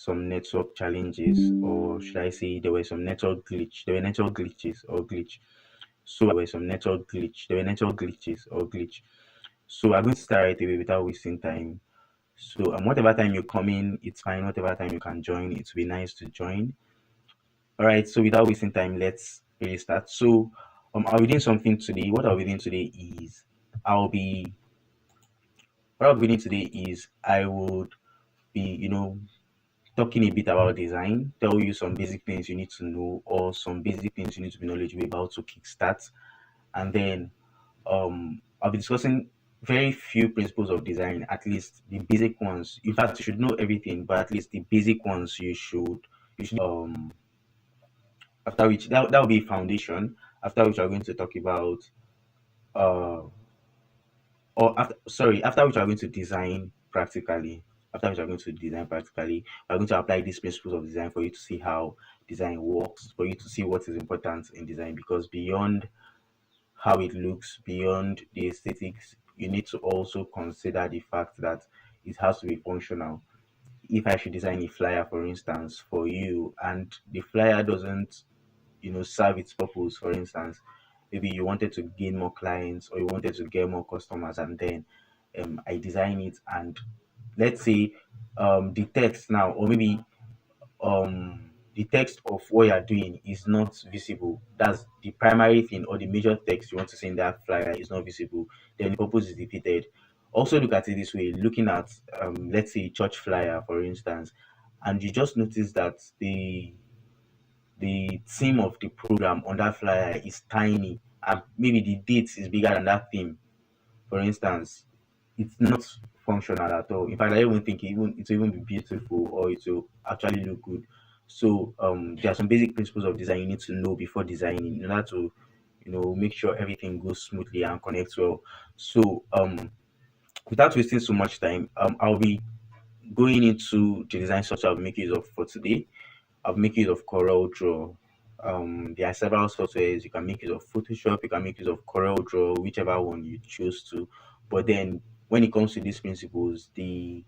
some network challenges, or should I say there were some network glitch. There were network glitches or glitch. So there were some network glitch. There were network glitches or glitch. So I'm going to start right away without wasting time. So whatever time you come in, it's fine. Whatever time you can join, it will be nice to join. All right. So without wasting time, let's really start. So I'll be doing something today. What I'll be doing today is I'll be what I'll be doing today is I would be talking a bit about design, tell you some basic things you need to know, or some basic things you need to be knowledgeable about to kickstart. And then I'll be discussing very few principles of design, at least the basic ones. In fact, you should know everything, but at least the basic ones you should after which that will be foundation. After which we're going to talk about uh after which we're going to design practically. After which we're going to design practically, we're going to apply these principles of design for you to see how design works, for you to see what is important in design, because beyond how it looks, beyond the aesthetics, you need to also consider the fact that it has to be functional. If I should design a flyer, for instance, for you, and the flyer doesn't, serve its purpose, for instance, maybe you wanted to gain more clients or you wanted to get more customers, and then I design it, and let's say the text now, or maybe the text of what you're doing is not visible. That's the primary thing, or the major text you want to see in that flyer is not visible. Then the purpose is defeated. Also, look at it this way: looking at, let's say, church flyer, for instance, and you just notice that the theme of the program on that flyer is tiny, and maybe the date is bigger than that theme, for instance, it's not functional at all. In fact, I don't even think it will even be beautiful, or it will actually look good. So there are some basic principles of design you need to know before designing in order to make sure everything goes smoothly and connects well. So without wasting so much time, I'll be going into the design software I'll make use of for today. I'll make use of Corel Draw. There are several softwares. You can make use of Photoshop, you can make use of Corel Draw, whichever one you choose to. But then when it comes to these principles, the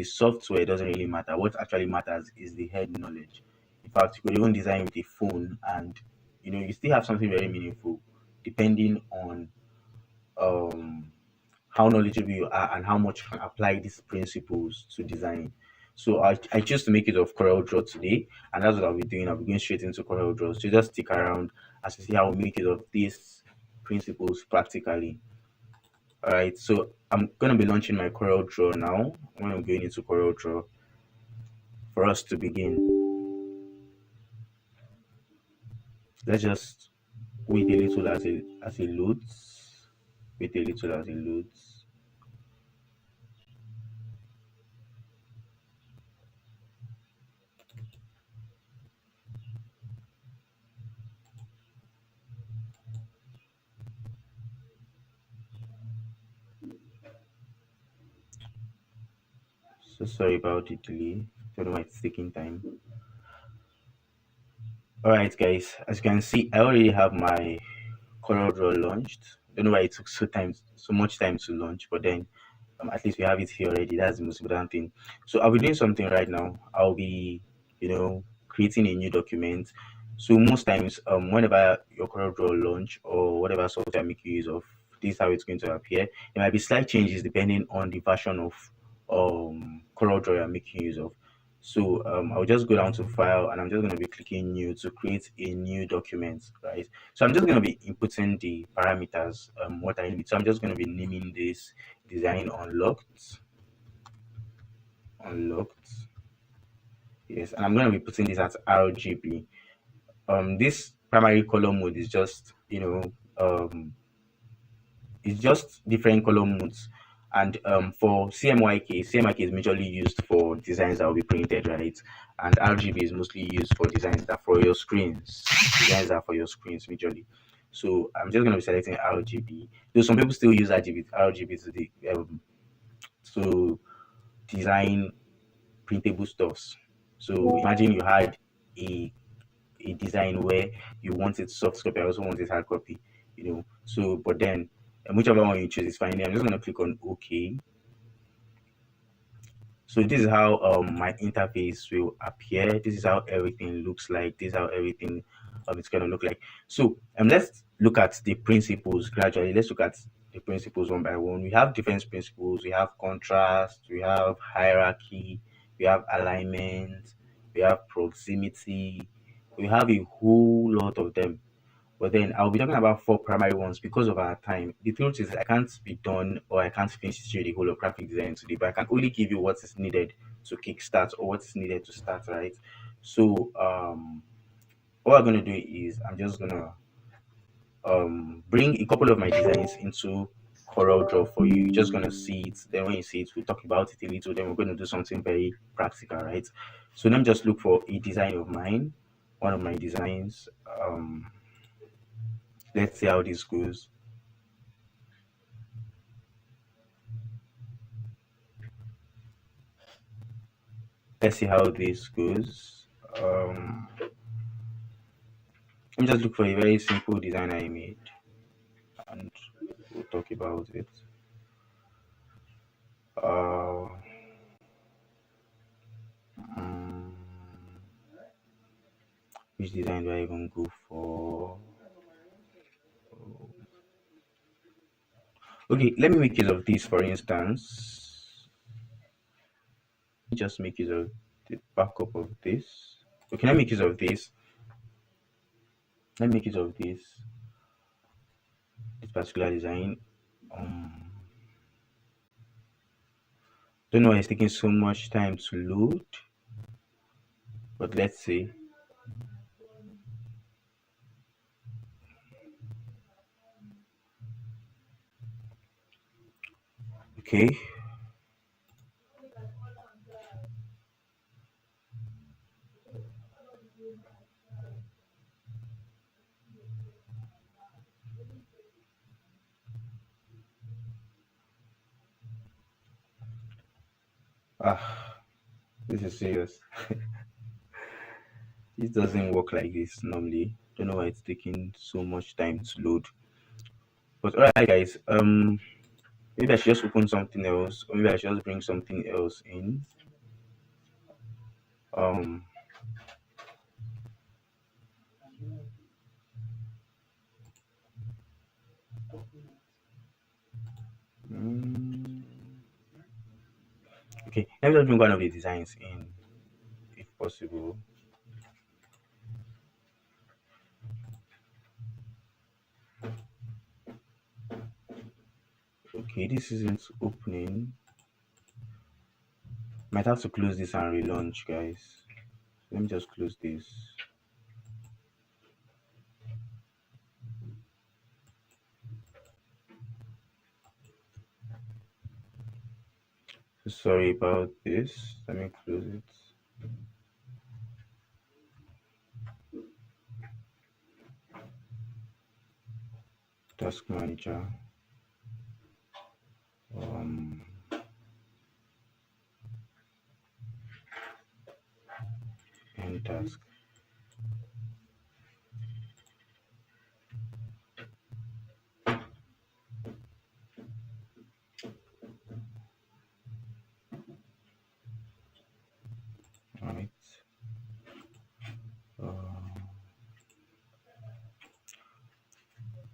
software doesn't really matter. What actually matters is the head knowledge. In fact, you could even design with a phone, and you still have something very meaningful, depending on um how knowledgeable you are and how much you can apply these principles to design. So I choose to make it of Corel Draw today, and that's what I'll be doing. I'll be going straight into Corel Draw. So just stick around as to see how we make it of these principles practically. All right, so I'm gonna be launching my Corel Draw now. When I'm going into Corel Draw for us to begin, let's just wait a little as it loads. Wait a little as it loads. So sorry about the delay. Don't know why it's taking time. All right, guys. As you can see, I already have my Corel Draw launched. Don't know why it took so much time to launch, but then at least we have it here already. That's the most important thing. So I'll be doing something right now. I'll be, creating a new document. So most times, whenever your Corel Draw launch or whatever software make use of, this is how it's going to appear. There might be slight changes depending on the version of Corel Draw you're making use of. So I'll just go down to file, and I'm just going to be clicking new to create a new document, right? So I'm just going to be inputting the parameters, what I need. So I'm just going to be naming this design unlocked. Yes, and I'm going to be putting this as RGB. This primary color mode is just, it's just different color modes. And for CMYK is majorly used for designs that will be printed, right? And RGB is mostly used for designs that for your screens. Designs that are for your screens majorly. So I'm just going to be selecting RGB. Though some people still use RGB to design printable stuffs. So imagine you had a design where you wanted soft copy, I also wanted hard copy, So, but then whichever one you choose is fine. I'm just gonna click on OK. So this is how my interface will appear. This is how everything looks like. This is how everything it's going to look like. So let's look at the principles gradually. Let's look at the principles one by one. We have different principles. We have contrast, we have hierarchy, we have alignment, we have proximity, we have a whole lot of them. But then I'll be talking about four primary ones because of our time. The truth is I can't be done or I can't finish through the whole of graphic design today, but I can only give you what is needed to kickstart or what is needed to start, right? So what I'm gonna do is I'm just gonna bring a couple of my designs into Corel Draw for you. You're just gonna see it. Then when you see it, we'll talk about it a little. Then we're gonna do something very practical, right? So let me just look for a design of mine, one of my designs. Let's see how this goes. Let's see how this goes. Let me just look for a very simple design I made and we'll talk about it. Which design do I even go for? Okay, let me make use of this for instance. Just make use of the backup of this. Okay, let me make use of this. Let me make use of this particular design. Don't know why it's taking so much time to load, but let's see. Okay. This is serious. This doesn't work like this normally. Don't know why it's taking so much time to load. But alright guys, maybe I should just open something else, or maybe I should just bring something else in. Okay, let me just bring one of the designs in, if possible. Okay, this isn't opening. Might have to close this and relaunch, guys. Let me just close this. Sorry about this. Let me close it. Task manager. End task. Right.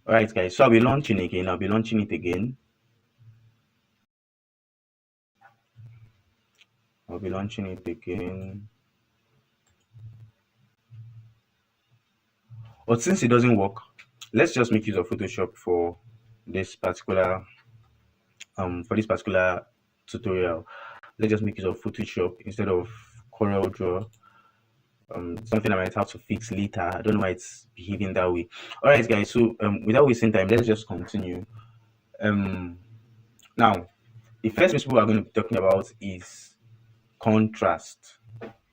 Alright guys, so I'll be launching again. I'll be launching it again. I'll be launching it again. But since it doesn't work, let's just make use of Photoshop for this particular tutorial. Let's just make use of Photoshop instead of Corel Draw. Something I might have to fix later. I don't know why it's behaving that way. All right, guys. So without wasting time, let's just continue. Now, the first principle we're going to be talking about is contrast.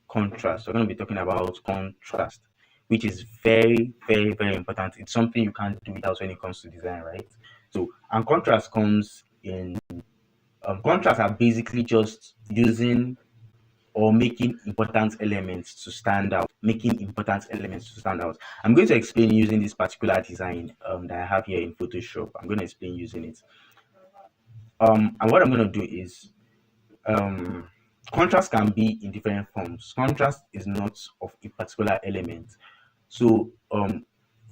Contrast. We're going to be talking about contrast, which is very, very, very important. It's something you can't do without when it comes to design, right? So, and contrast comes in. Contrast are basically just using or making important elements to stand out. Making important elements to stand out. I'm going to explain using this particular design that I have here in Photoshop. I'm going to explain using it. And what I'm going to do is contrast can be in different forms. Contrast is not of a particular element. So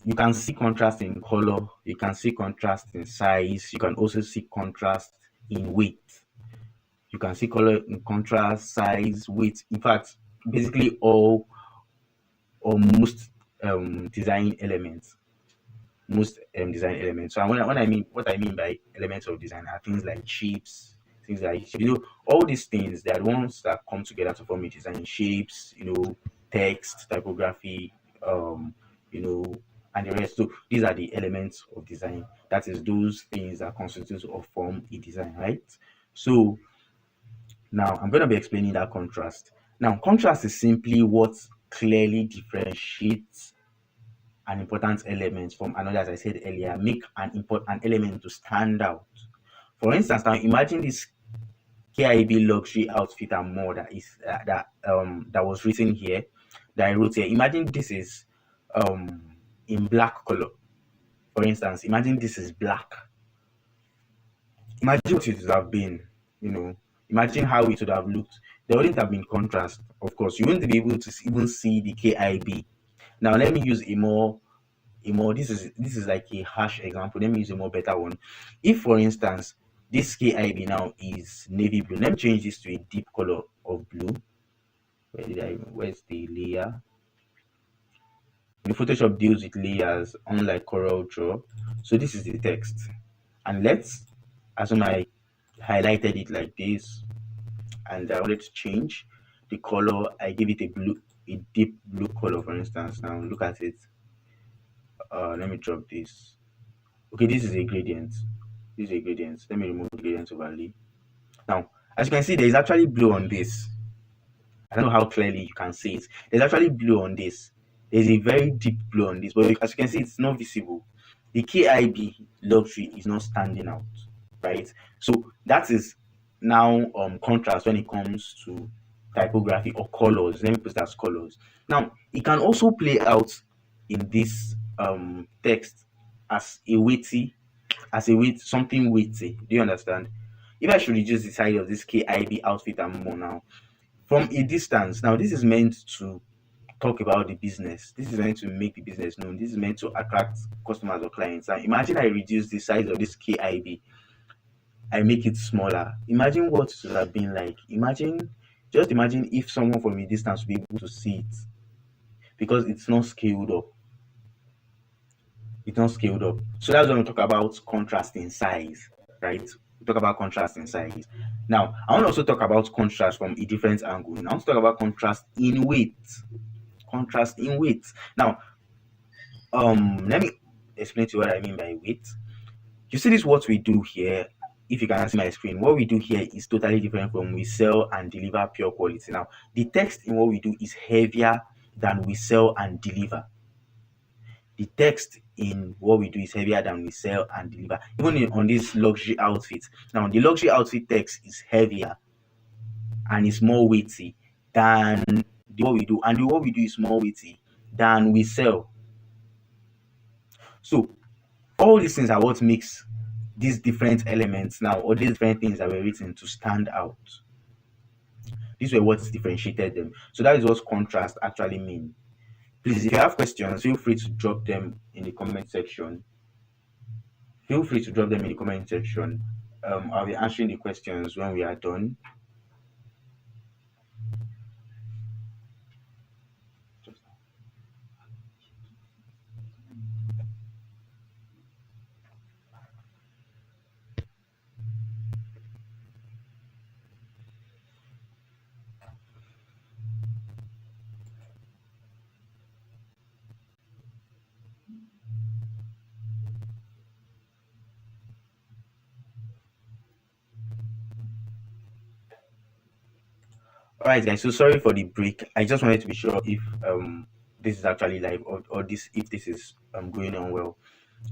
you can see contrast in color, you can see contrast in size, you can also see contrast in weight. You can see color in contrast, size, weight. In fact, basically all or most design elements. Most design elements. So when I mean what I mean by elements of design are things like shapes, things like all these things. They are the ones that come together to form a design. Shapes, text, typography, you know, and the rest. So these are the elements of design. That is those things that constitute or form a design, right? So now I'm going to be explaining that contrast. Now, contrast is simply what clearly differentiates an important element from another, as I said earlier, make an element to stand out. For instance, now imagine this KIB luxury outfit and more that was written here, that I wrote here. Imagine this is in black color. For instance, imagine this is black. Imagine what it would have been, imagine how it would have looked. There wouldn't have been contrast, of course. You wouldn't be able to even see the KIB. Now let me use a more this is like a harsh example. Let me use a more better one. If for instance this KIB now is navy blue, let me change this to a deep color of blue. Where's the layer? The Photoshop deals with layers unlike Corel Draw. So this is the text, and let's assume I highlighted it like this, and I wanted to change the color. I give it a deep blue color, for instance. Now look at it. Let me drop this. Okay, this is a gradient. This is a gradient. Let me remove the gradient overlay. Now, as you can see, there is actually blue on this. I don't know how clearly you can see it. There's actually blue on this. There's a very deep blue on this, but as you can see, it's not visible. The KIB luxury is not standing out, right? So that is now contrast when it comes to typography or colors. Let me put that as colors. Now, it can also play out in this text as something weighty. Do you understand? If I should reduce the size of this KIB outfit and more now, from a distance, now this is meant to talk about the business. This is meant to make the business known. This is meant to attract customers or clients. Now, imagine I reduce the size of this KIB. I make it smaller. Imagine what it would have been like. Just imagine if someone from a distance would be able to see it, because it's not scaled up. It's not scaled up. So that's when we talk about contrast in size, right? We talk about contrast in size. Now, I want to also talk about contrast from a different angle. I want to talk about contrast in weight. Contrast in weight. Now, let me explain to you what I mean by weight. You see this, what we do here. If you can see my screen, what we do here is totally different from we sell and deliver pure quality. Now, the text in what we do is heavier than we sell and deliver. The text in what we do is heavier than we sell and deliver. Even on this luxury outfit. Now, the luxury outfit text is heavier and it's more weighty than what we do. And what we do is more weighty than we sell. So, all these things are what makes these different elements now, or these different things that were written to stand out. These were what differentiated them. So that is what contrast actually means. Please, if you have questions, feel free to drop them in the comment section. I'll be answering the questions when we are done. All right, guys. So sorry for the break. I just wanted to be sure if this is actually live or if this is going on well.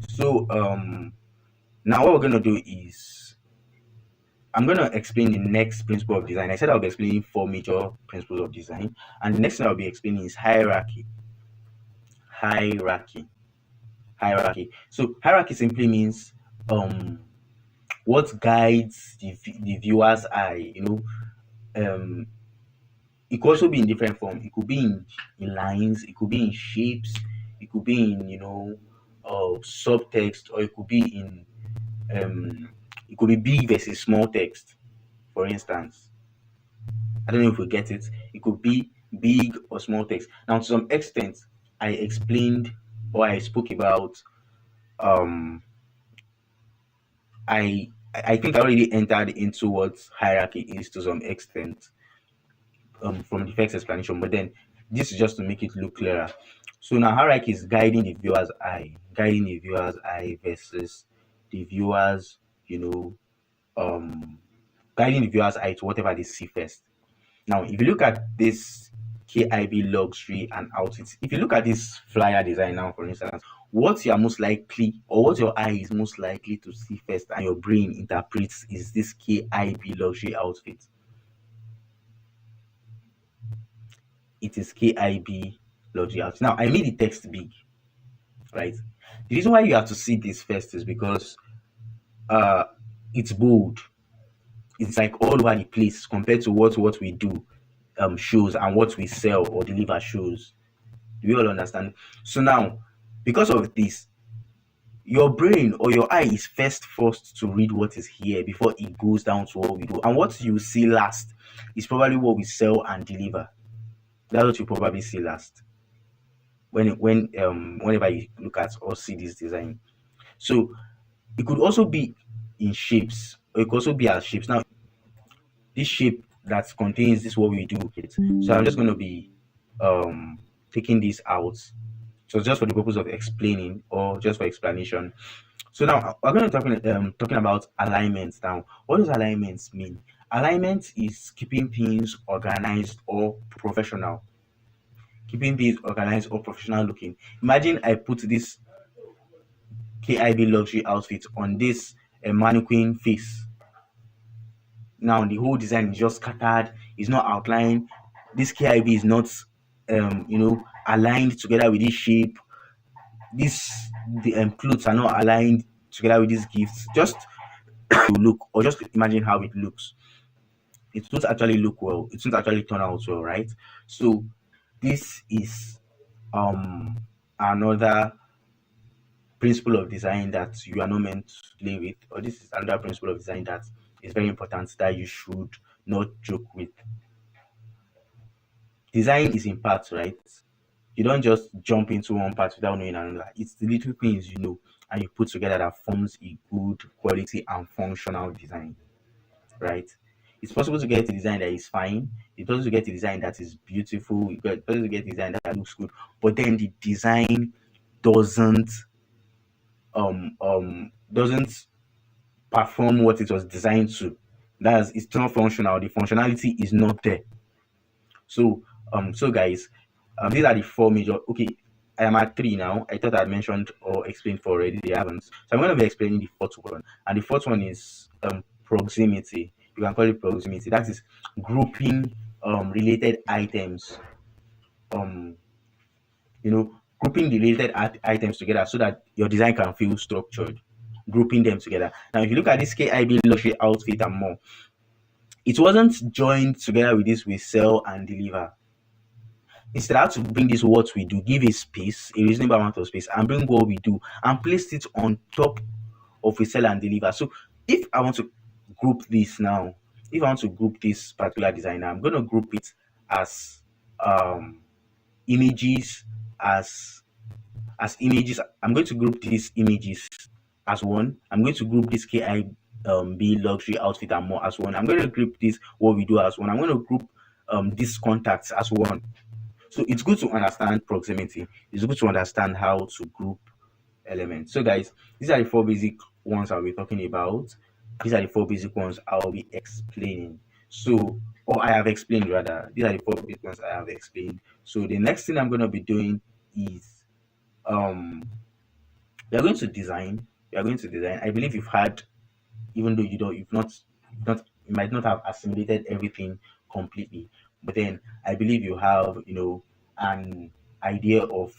So now what we're gonna do is I'm gonna explain the next principle of design. I said I'll be explaining 4 major principles of design, and the next thing I'll be explaining is hierarchy. Hierarchy. So hierarchy simply means what guides the viewer's eye. it could also be in different form. It could be in lines, it could be in shapes, it could be in subtext, or it could be in it could be big versus small text, for instance. I don't know if we get it. It could be big or small text. Now, to some extent, I explained or I spoke about um I think I already entered into what hierarchy is to some extent from the first explanation, but then this is just to make it look clearer. So now hierarchy is guiding the viewer's eye versus the viewers, you know, um guiding the viewer's eye to whatever they see first. Now, if you look at this KIB luxury and outfits, if you look at this flyer design now, for instance, what you are most likely or what your eye is most likely to see first and your brain interprets is this KIB luxury outfit. It is KIB luxury outfit. Now, I made the text big, right? The reason why you have to see this first is because uh it's bold. It's like all over the place compared to what we do shows and what we sell or deliver shows. Do we all understand? So now, because of this, your brain or your eye is first forced to read what is here before it goes down to what we do. And what you see last is probably what we sell and deliver. That's what you probably see last whenever you look at or see this design. So it could also be in shapes, or it could also be as shapes. Now, this shape that contains this what we do. So I'm just going to be taking this out. So just for the purpose of explaining or just for explanation. So now we're going to be talking about alignments now. What does alignments mean? Alignment is keeping things organized or professional. Keeping things organized or professional looking. Imagine I put this KIB luxury outfit on this mannequin face. Now the whole design is just scattered, it's not outlined. This KIB is not aligned together with this shape. The clothes are not aligned together with these gifts. Just to look, or just imagine how it looks. It won't actually look well. It won't actually turn out well, right? So this is another principle of design that you are not meant to play with, or this is another principle of design that is very important that you should not joke with. Design is in parts, right? You don't just jump into one part without knowing another. It's the little things you know and you put together that forms a good quality and functional design, right? It's possible to get a design that is fine. It's possible to get a design that is beautiful. It's possible to get a design that looks good, but then the design doesn't doesn't perform what it was designed to. That's it's not functional. The functionality is not there. So so guys, these are the four major. Okay, I am at three now. I thought I had mentioned or explained four already. They haven't. So I'm going to be explaining the fourth one, and the fourth one is proximity. You can call it proximity. That is grouping related items. Um, grouping the related items together so that your design can feel structured. Grouping them together. Now, if you look at this KIB luxury outfit and more, it wasn't joined together with this we sell and deliver. Instead, I had to bring this what we do, give a space, a reasonable amount of space, and bring what we do and place it on top of we sell and deliver. So if I want to group this now, if I want to group this particular design, I'm going to group it as images, as images. I'm going to group these images as one. I'm going to group this KIB luxury outfit and more as one. I'm going to group this what we do as one. I'm going to group these contacts as one. So it's good to understand proximity. It's good to understand how to group elements. So guys, these are the four basic ones I'll be talking about. These are the four basic ones I'll be explaining. So, or I have explained rather. These are the four basic ones I have explained. So the next thing I'm going to be doing is we are going to design. We are going to design. I believe you've had, even though you might not have assimilated everything completely, but then I believe you have, an idea of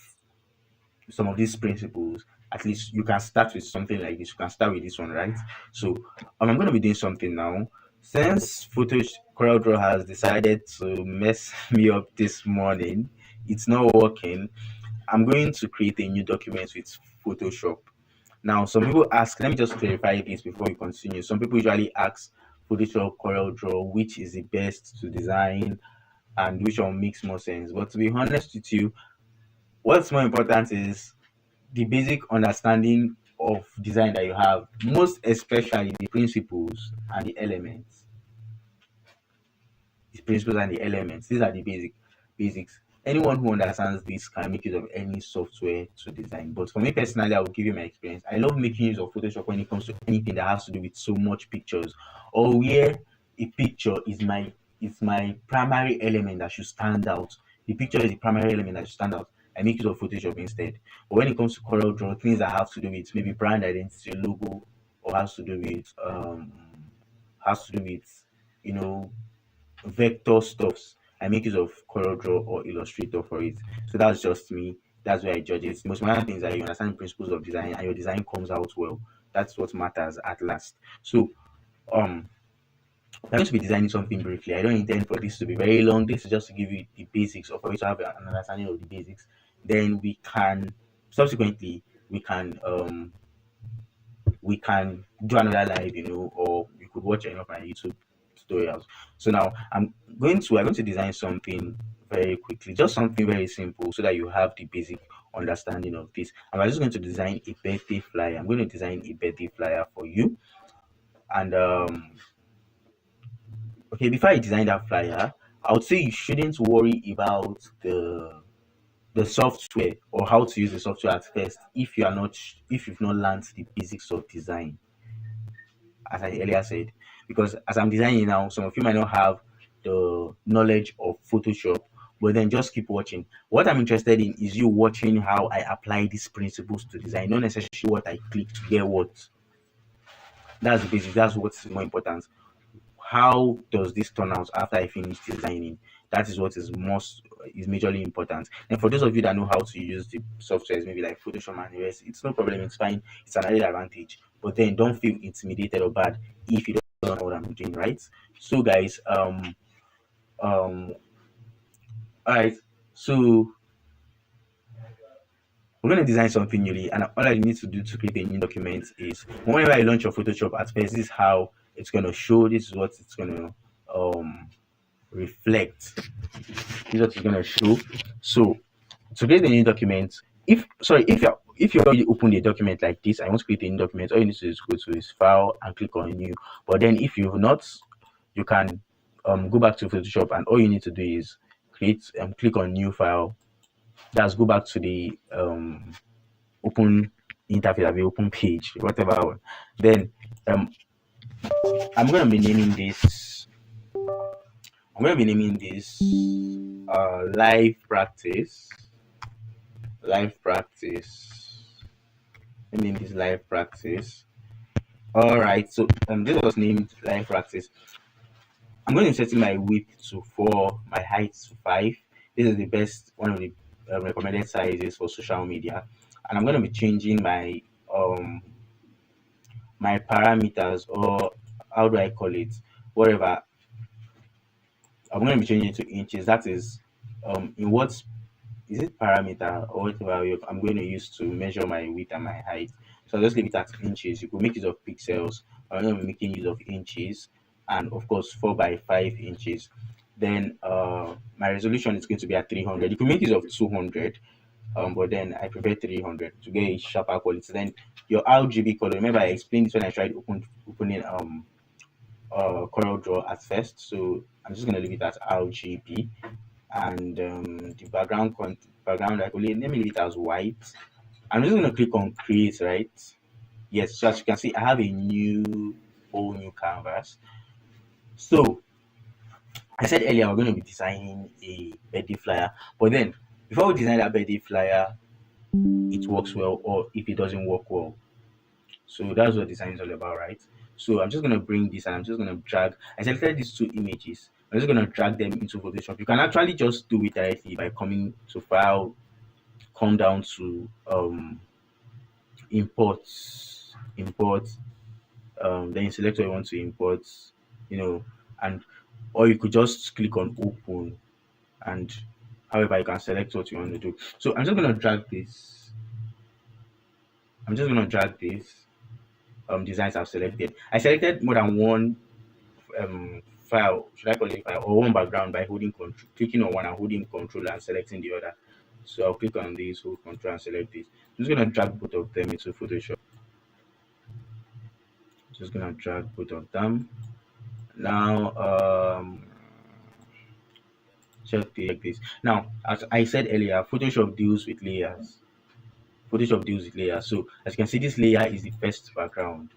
some of these principles. At least you can start with something like this. You can start with this one, right? So I'm going to be doing something now. Since CorelDRAW has decided to mess me up this morning, it's not working. I'm going to create a new document with Photoshop. Now, some people ask, let me just clarify this before we continue. Some people usually ask Photoshop, CorelDRAW, which is the best to design and which one makes more sense. But to be honest with you, what's more important is the basic understanding of design that you have, most especially the principles and the elements. The principles and the elements. These are the basics. Anyone who understands this can make use of any software to design. But for me personally, I will give you my experience. I love making use of Photoshop when it comes to anything that has to do with so much pictures, or where a picture is my primary element that should stand out. The picture is the primary element that should stand out. I make use of Photoshop instead. But when it comes to CorelDRAW, things that have to do with maybe brand identity, logo, or has to do with you know vector stuffs, I make use of CorelDRAW or Illustrator for it. So that's just me. That's where I judge it. The most important thing is that you understand the principles of design and your design comes out well. That's what matters at last. So um I'm going to be designing something briefly. I don't intend for this to be very long. This is just to give you the basics, or for you to have an understanding of the basics. Then we can subsequently we can do another live, or you could watch any of my YouTube tutorials. So now we're going to design something very quickly, just something very simple so that you have the basic understanding of this. And we're just going to design a birthday flyer. I'm going to design a birthday flyer for you. And okay, before I design that flyer, I would say you shouldn't worry about the software or how to use the software at first if you've not learned the basics of design, as I earlier said. Because as I'm designing now, some of you might not have the knowledge of Photoshop, but then just keep watching. What I'm interested in is you watching how I apply these principles to design, not necessarily what I click to get what. That's the basic. That's what's more important. How does this turn out after I finish designing? That is what is majorly important. And for those of you that know how to use the softwares, maybe like Photoshop and the rest, it's no problem. It's fine. It's an added advantage. But then don't feel intimidated or bad if you don't know what I'm doing, right? So guys, all right. So we're going to design something newly, and all I need to do to create a new document is whenever I launch your Photoshop at first, this is how it's going to show. This is what it's going to reflect. This is what it's going to show. So to create a new document, if you already opened a document like this, I want to create a new document, all you need to do is go to this file and click on new. But then if you've not, you can go back to Photoshop, and all you need to do is click on new file. That's go back to the open interface, the open page, whatever one. Then I'm going to be naming this live practice. Live practice. Let me name this live practice. All right. So this was named live practice. I'm going to set my width to 4, my height to 5. This is one of the recommended sizes for social media, and I'm going to be changing my parameters, or how do I call it? Whatever. I'm going to be changing it to inches. That is, in what is it parameter or whatever I'm going to use to measure my width and my height. So I'll just leave it at inches. You could make use of pixels. I'm going to be making use of inches, and of course 4 by 5 inches. Then my resolution is going to be at 300. You could make use of 200, but then I prefer 300 to get a sharper quality. Then your RGB color. Remember, I explained this when I tried opening CorelDRAW at first. So I'm just gonna leave it as RGB, and the background I could let me leave it as white. I'm just gonna click on create, right? Yes. So as you can see, I have a whole new canvas. So I said earlier we're going to be designing a birthday flyer, but then before we design that birthday flyer, it works well or if it doesn't work well. So that's what design is all about, right? So I'm just going to bring this and I'm just going to drag. I selected these 2 images. I'm just going to drag them into Photoshop. You can actually just do it directly by coming to file, come down to import, then you select what you want to import. you know, and or you could just click on open, and however you can select what you want to do. So I'm just gonna drag this. I'm just gonna drag this designs I've selected. I selected more than one file, should I call it file, or one background by holding control, clicking on one and holding control and selecting the other. So I'll click on this, hold control and select this. I'm just gonna drag both of them into Photoshop. Just gonna drag both of them. Now check this. Now, as I said earlier, Photoshop deals with layers. Photoshop deals with layers. So as you can see, this layer is the first background.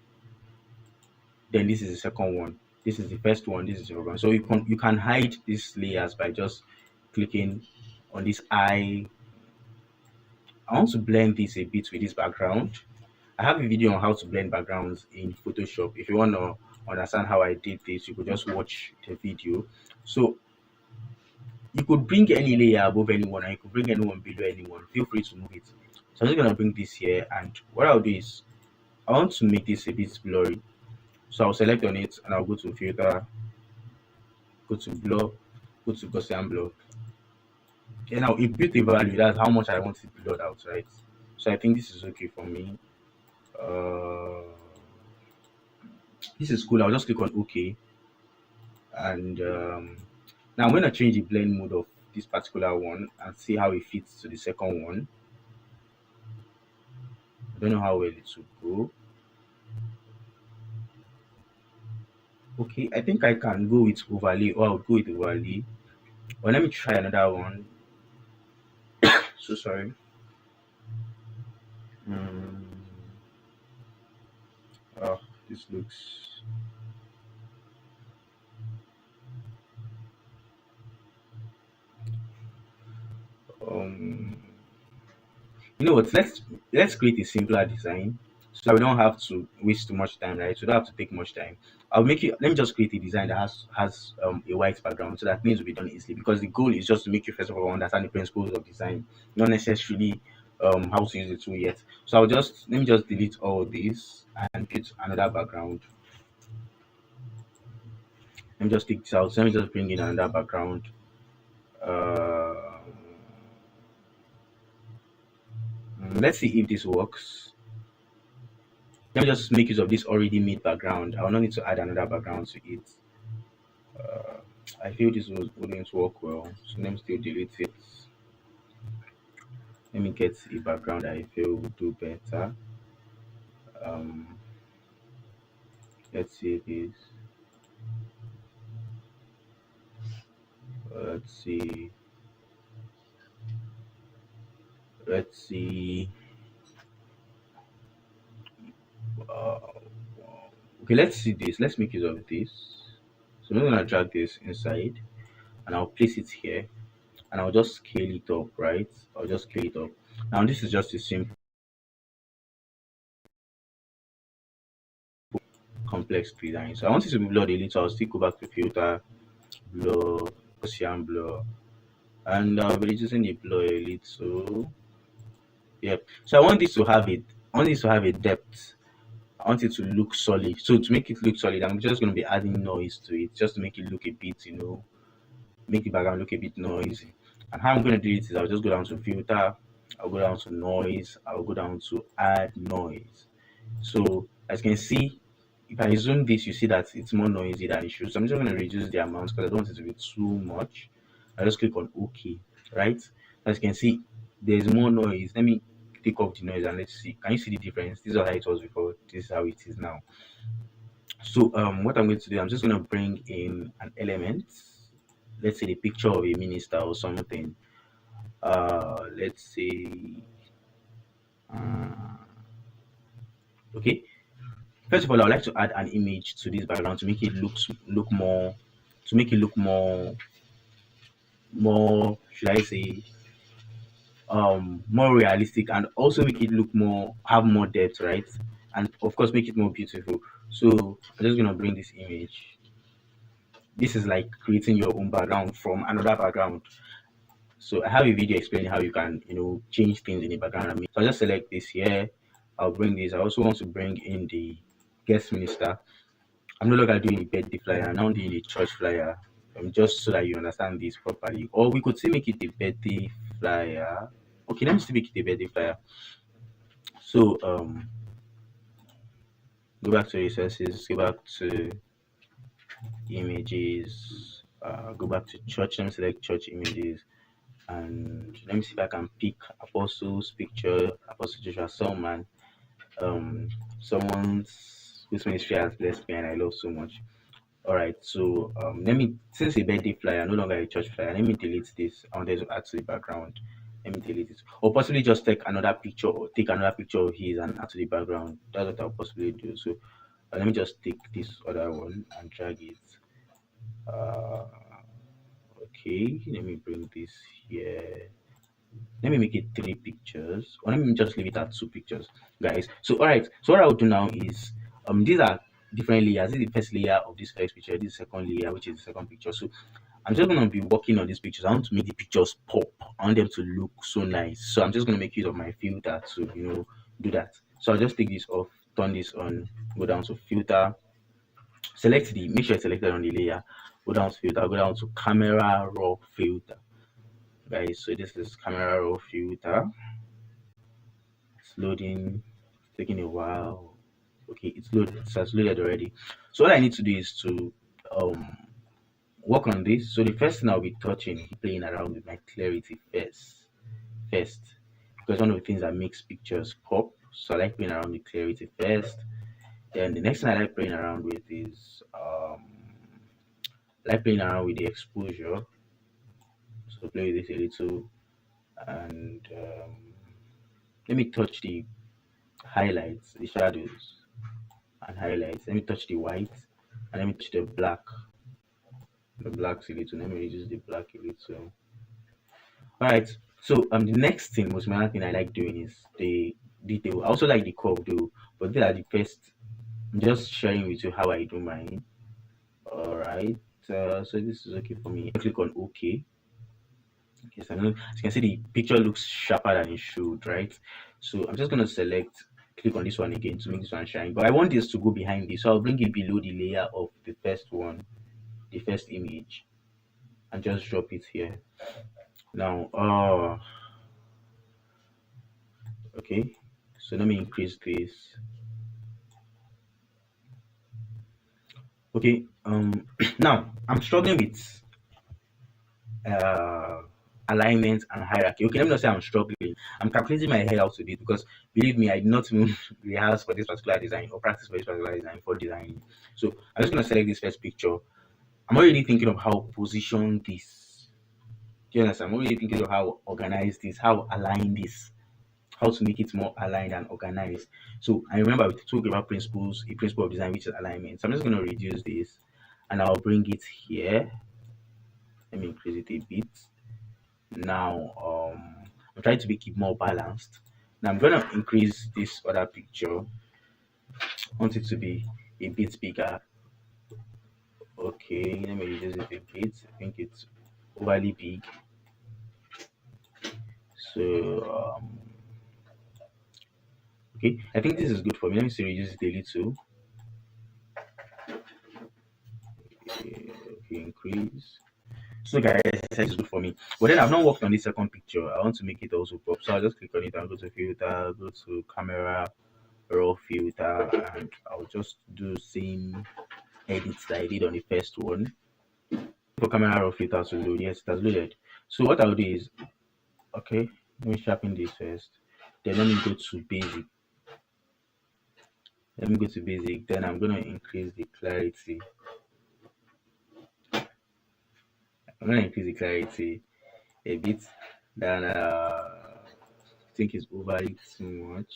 Then this is the second one. This is the first one. This is the second one. So you can hide these layers by just clicking on this eye. I want to blend this a bit with this background. I have a video on how to blend backgrounds in Photoshop. If you want to understand how I did this, you could just watch the video. So you could bring any layer above anyone, and you could bring anyone below anyone. Feel free to move it. So I'm just gonna bring this here, and what I'll do is I want to make this a bit blurry. So I'll select on it and I'll go to filter, go to blur, go to Gaussian blur. And I'll input a value. That's how much I want it blurred out, right? So I think this is okay for me. This is cool. I'll just click on OK. And now I'm going to change the blend mode of this particular one and see how it fits to the second one. I don't know how well it will go. Okay, I think I can go with overlay, or I'll go with overlay. Well, let me try another one. So sorry. Oh, this looks. You know what? Let's create a simpler design so that we don't have to waste too much time, right? So we don't have to take much time. I'll make it. Let me just create a design that has a white background, so that things will be done easily. Because the goal is just to make you first of all understand the principles of design, not necessarily how to use the tool yet. So let me just delete all this and get another background. Let me just take this out. So let me just bring in another background. Let's see if this works. Let me just make use of this already made background. I will not need to add another background to it. I feel this wouldn't work well, so let me still delete it. Let me get a background I feel will do better. Let's see this. Let's see. Okay, let's see this. Let's make use of this. So I'm gonna drag this inside, and I'll place it here, and I'll just scale it up, right? I'll just scale it up. Now this is just a simple complex design. So I want it to be blurred a little. I'll still go back to filter, blur, Gaussian blur, and I'll be reducing the blur a little. Yep. So I want this to have a depth. I want it to look solid. So to make it look solid, I'm just going to be adding noise to it, just to make it look a bit, make the background look a bit noisy. And how I'm going to do it is I'll just go down to filter, I'll go down to noise, I'll go down to add noise. So as you can see, if I zoom this, you see that it's more noisy than it should. So I'm just going to reduce the amount because I don't want it to be too much. I just click on OK, right? As you can see, there's more noise. Let me take off the noise and let's see. Can you see the difference? This is how it was before. This is how it is now. So what I'm going to do, I'm just going to bring in an element. Let's say the picture of a minister or something. Let's say okay. First of all, I would like to add an image to this background to make it look more, should I say, more realistic, and also make it have more depth, right? And of course make it more beautiful. So I'm just gonna bring this image. This is like creating your own background from another background. So I have a video explaining how you can change things in the background. So I just select this here. I'll bring this. I also want to bring in the guest minister. I'm no longer doing a birthday flyer. I'm now doing a church flyer. Just so that you understand this properly. Or we could still make it a birthday flyer. Okay, let me still make it a birthday flyer. So go back to resources, go back to images, go back to church. Let me select church images, and let me see if I can pick Apostles picture, Apostle Joshua Selman, um, someone's whose ministry has blessed me and I love so much. All right, so let me, since a birthday flyer, no longer a church flyer, let me delete this. I wanted to add to the background. Let me delete it, or possibly just take another picture, or take another picture of his and add to the background. That's what I'll possibly do. So let me just take this other one and drag it. Uh, okay, let me bring this here. Let me make it 3 pictures, or let me just leave it at 2 pictures, guys. So all right, so what I'll do now is these are different layers. This is the first layer of this first picture, this is the second layer, which is the second picture. So I'm just going to be working on these pictures. I want to make the pictures pop. I want them to look so nice. So I'm just going to make use of my filter to do that. So I'll just take this off, turn this on, go down to filter, select the, make sure it's selected on the layer, go down to filter, go down to camera raw filter, guys. So this is camera raw filter. It's loading, it's taking a while. Okay, it's loaded. It has loaded already. So what I need to do is to work on this. So the first thing I'll be touching, playing around with my clarity first, because one of the things that makes pictures pop. So I like playing around with clarity first. Then the next thing I like playing around with is I like playing around with the exposure. So play with this a little, and let me touch the highlights, the shadows and highlights. Let me touch the white, and let me touch the black. The blacks a little. Let me reduce the black a little. All right. So the next thing, most important thing I like doing is the detail. I also like the curve though, but these are the first. I'm just sharing with you how I do mine. All right. So this is okay for me. Click on OK. Yes, I know. As you can see, the picture looks sharper than it should, right? So I'm just gonna select, click on this one again to make this one shine. But I want this to go behind this, so I'll bring it below the layer of the first one, the first image, and just drop it here. Now, okay. So let me increase this. Okay. Now I'm struggling with uh alignment and hierarchy. Okay, let me not say I'm struggling. I'm calculating my head out to this because believe me, I did not even rehearse for this particular design or practice for this particular design for designing. So I'm just gonna select this first picture. I'm already thinking of how position this. Do you understand? I'm already thinking of how organize this, how align this, how to make it more aligned and organized. So I remember we talked about principles, a principle of design which is alignment. So I'm just gonna reduce this and I'll bring it here. Let me increase it a bit. Now I'm trying to make it more balanced. Now I'm gonna increase this other picture. I want it to be a bit bigger. Okay, let me reduce it a bit. I think it's overly big. So okay, I think this is good for me. Let me see, reduce it a little. Okay, increase. So guys, it's good for me. But then I've not worked on this second picture. I want to make it also pop. So I'll just click on it and go to filter, go to camera, raw filter, and I'll just do same edits that I did on the first one. For camera raw filter to load. Yes, it has loaded. So what I'll do is, okay, let me sharpen this first. Then let me go to basic. Let me go to basic. Then I'm gonna increase the clarity. I'm gonna increase the clarity a bit. Then I think it's overly too much.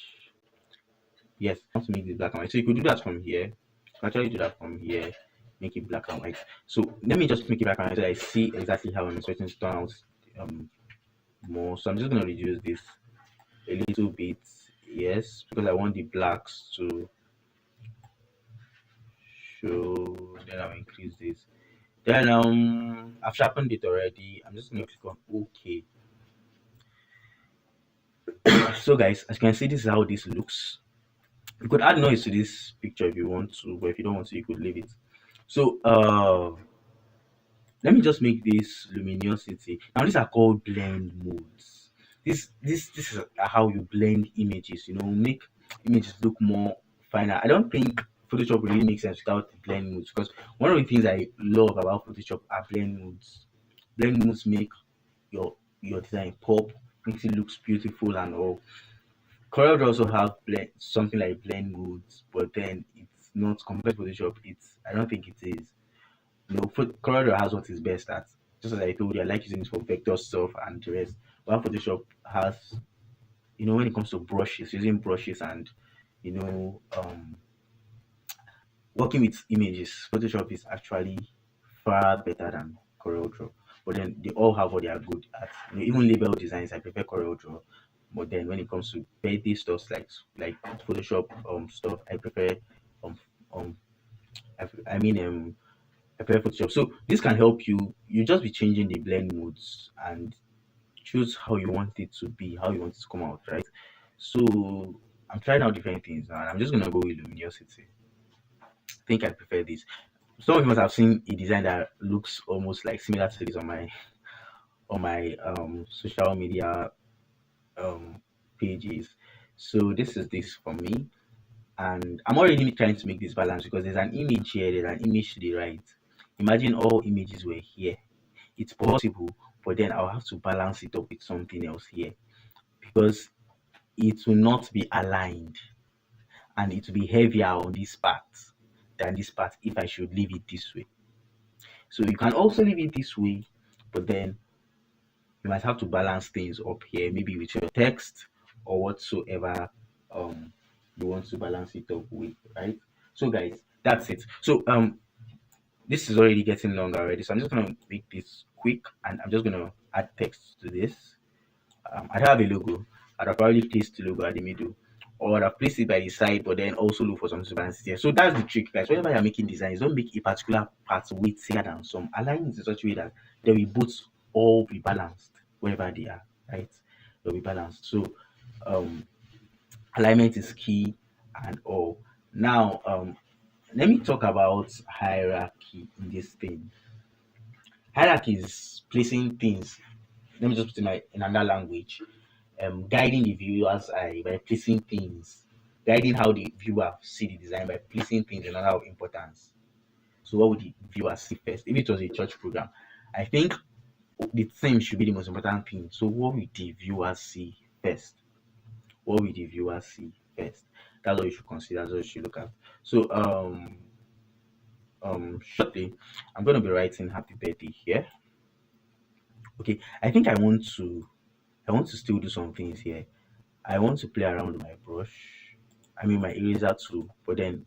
Yes, I want to make this black and white. So you could do that from here. You can actually do that from here. Make it black and white. So let me just make it black and white so I see exactly how I'm expecting to turn out more. So I'm just gonna reduce this a little bit. Yes, because I want the blacks to show. Then I'll increase this. Then I've sharpened it already. I'm just gonna click on OK. So guys, as you can see, this is how this looks. You could add noise to this picture if you want to, but if you don't want to, you could leave it. So let me just make this luminosity. Now these are called blend modes. This is how you blend images. Make images look more finer. I don't think Photoshop really makes sense without the blend modes, because one of the things I love about Photoshop are blend modes. Blend modes make your design pop, makes it looks beautiful and all. CorelDRAW also have something like blend modes, but then it's not compared to Photoshop. I don't think it is. CorelDRAW has what is best at. Just as I told you, I like using it for vector stuff and the rest. While Photoshop has, when it comes to brushes, using brushes and you know, um, working with images, Photoshop is actually far better than CorelDRAW. But then they all have what they are good at. Even label designs, I prefer CorelDRAW. But then when it comes to petty stuff like Photoshop stuff, I prefer um um I mean I prefer Photoshop. So this can help you. You just be changing the blend modes and choose how you want it to be, how you want it to come out, right? So I'm trying out different things and I'm just gonna go with luminosity. I think I prefer this. Some of you must have seen a design that looks almost like similar to this on my social media um pages. So this is this for me, and I'm already trying to make this balance because there's an image here, there's an image to the right. Imagine all images were here. It's possible, but then I'll have to balance it up with something else here because it will not be aligned and it will be heavier on this part than this part if I should leave it this way. So you can also leave it this way, but then you might have to balance things up here, maybe with your text or whatsoever um you want to balance it up with, right? So guys, that's it. So this is already getting long already, so I'm just gonna make this quick and I'm just gonna add text to this. I don't have a logo. I'd have probably placed the logo at the middle, or I'd have placed it by the side, but then also look for some balance here. So that's the trick, guys. Whenever you're making designs, don't make a particular part weightier than some. Align it in such a way that they will both all be balanced wherever they are, right? They'll be balanced. So um, alignment is key and all. Now, let me talk about hierarchy in this thing. Hierarchy is placing things. Let me just put it in another language, guiding the viewer's eye by placing things, guiding how the viewer see the design by placing things in order of importance. So what would the viewer see first? If it was a church program, I think the theme should be the most important thing. So what will the viewer see first? What will the viewer see first? That's what you should consider. That's what you should look at. So shortly, I'm gonna be writing happy birthday here. Okay, I want to still do some things here. I want to play around with my brush. I mean my eraser too, but then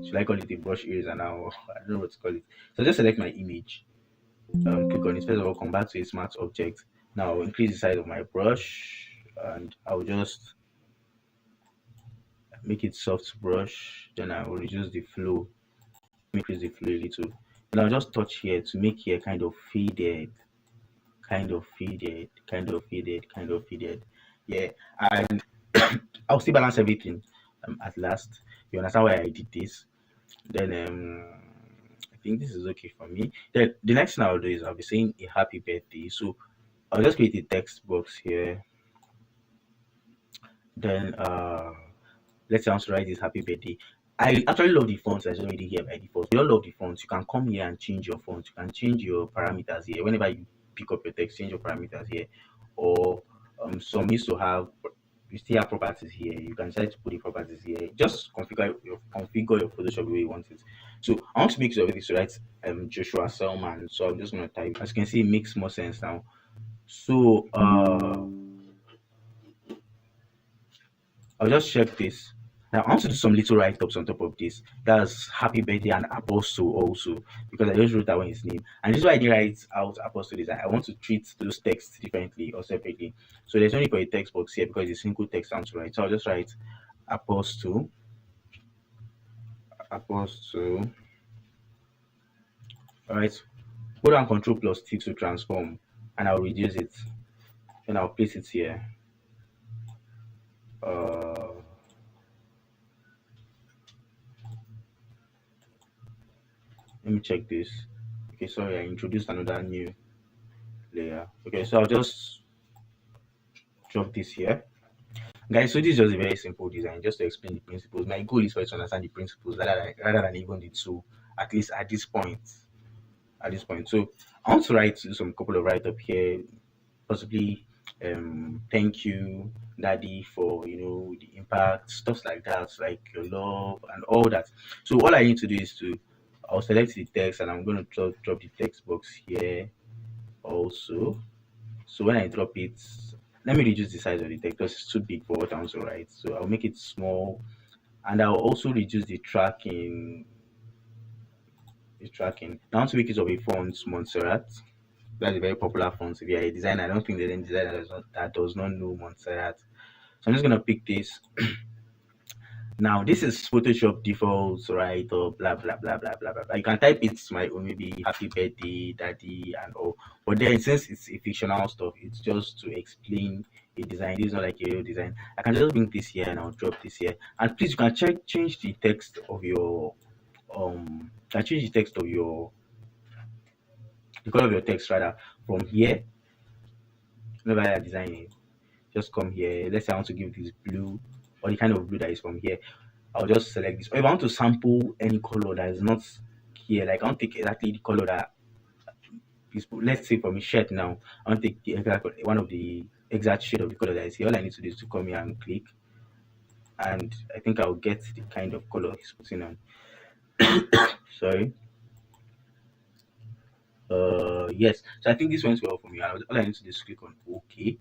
should I call it a brush eraser now? I don't know what to call it. So just select my image. Click on it. First of all, come back to a smart object. Now I'll increase the size of my brush and I'll just make it soft brush. Then I will reduce the flow, increase the flow a little. Then I'll just touch here to make here kind of faded, kind of faded, kind of faded, kind of faded. Yeah, and I'll still balance everything at last. You understand why I did this? Then I think this is okay for me. Then the next thing I'll do is I'll be saying a happy birthday. So I'll just create a text box here. Then let's say I want to write this happy birthday. I actually love the fonts that's already here by default. If you don't love the fonts, you can come here and change your font. You can change your parameters here. Whenever you pick up your text, change your parameters here. Or some used to have you still have properties here. You can decide to put the properties here. Just configure your Photoshop the way you want it. So I want to make sure of this to write Joshua Selman. So I'm just gonna type. As you can see, it makes more sense now. So I'll just check this. Now I want to do some little write-ups on top of this. That's happy birthday and apostle also, because I just wrote down his name. And this is why I didn't write out apostle design. I want to treat those texts differently or separately. So there's only for a text box here because it's a single text I want to write. So I'll just write apostle, apostle. Alright. Hold down Control plus T to transform and I'll reduce it. Then I'll place it here. Uh me check this. Okay, sorry, I introduced another new layer. Okay, so I'll just drop this here. Guys, so this is just a very simple design, just to explain the principles. My goal is for you to understand the principles rather than even the two, at least at this point. So I want to write some couple of write up here, possibly thank you daddy for the impact, stuff like that, like your love and all that. So all I need to do is I'll select the text, and I'm going to drop the text box here also. So when I drop it, let me reduce the size of the text because it's too big for what I want to write. So I'll make it small, and I'll also reduce the tracking. I want to make use of a font, Montserrat. That's a very popular font. If you're a designer, I don't think there's any designer that does not know Montserrat. So I'm just gonna pick this. Now this is Photoshop defaults, right? Or blah blah blah blah blah blah. You can type it my own, maybe happy birthday, daddy, and all. But then since it's a fictional stuff, it's just to explain a design. This is not like a real design. I can just bring this here and I'll drop this here. And please, you can change the text of your can change the text of your the color of your text rather from here. Whenever I design it, just come here. Let's say I want to give this blue, or the kind of blue that is from here. I'll just select this. Or if I want to sample any color that is not here, like I want to take exactly the color that is, let's say from a shirt now, I want to take the exact one of the exact shade of the color that is here. All I need to do is to come here and click, and I think I'll get the kind of color he's putting on. Sorry. Yes. So I think this went well for me. All I need to do is click on OK.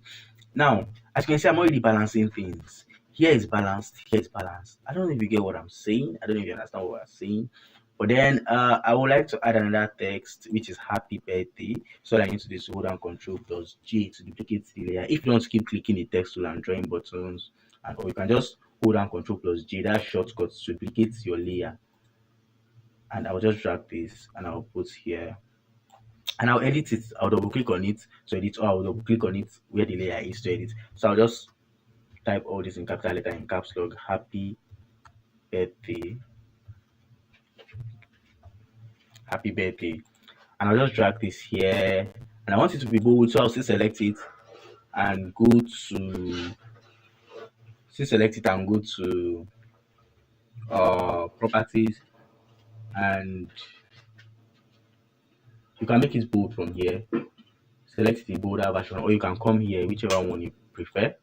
Now, as you can see, I'm already balancing things. Here is balanced, here is balanced. I don't know if you get what I'm saying. I don't know if you understand what I'm saying. But then I would like to add another text, which is happy birthday. So all I need to do is hold down Control plus J to duplicate the layer. If you want to keep clicking the text tool and drawing buttons, or you can just hold down Control plus J, that shortcut to duplicate your layer. And I'll just drag this and I'll put here. And I'll edit it. I'll double click on it to edit, or I'll double click on it where the layer is to edit. So I'll just type all this in capital letter in caps lock, happy birthday, and I'll just drag this here, and I want it to be bold, so I'll still select it and go to properties, and you can make it bold from here. Select the bolder version, or you can come here, whichever one you prefer.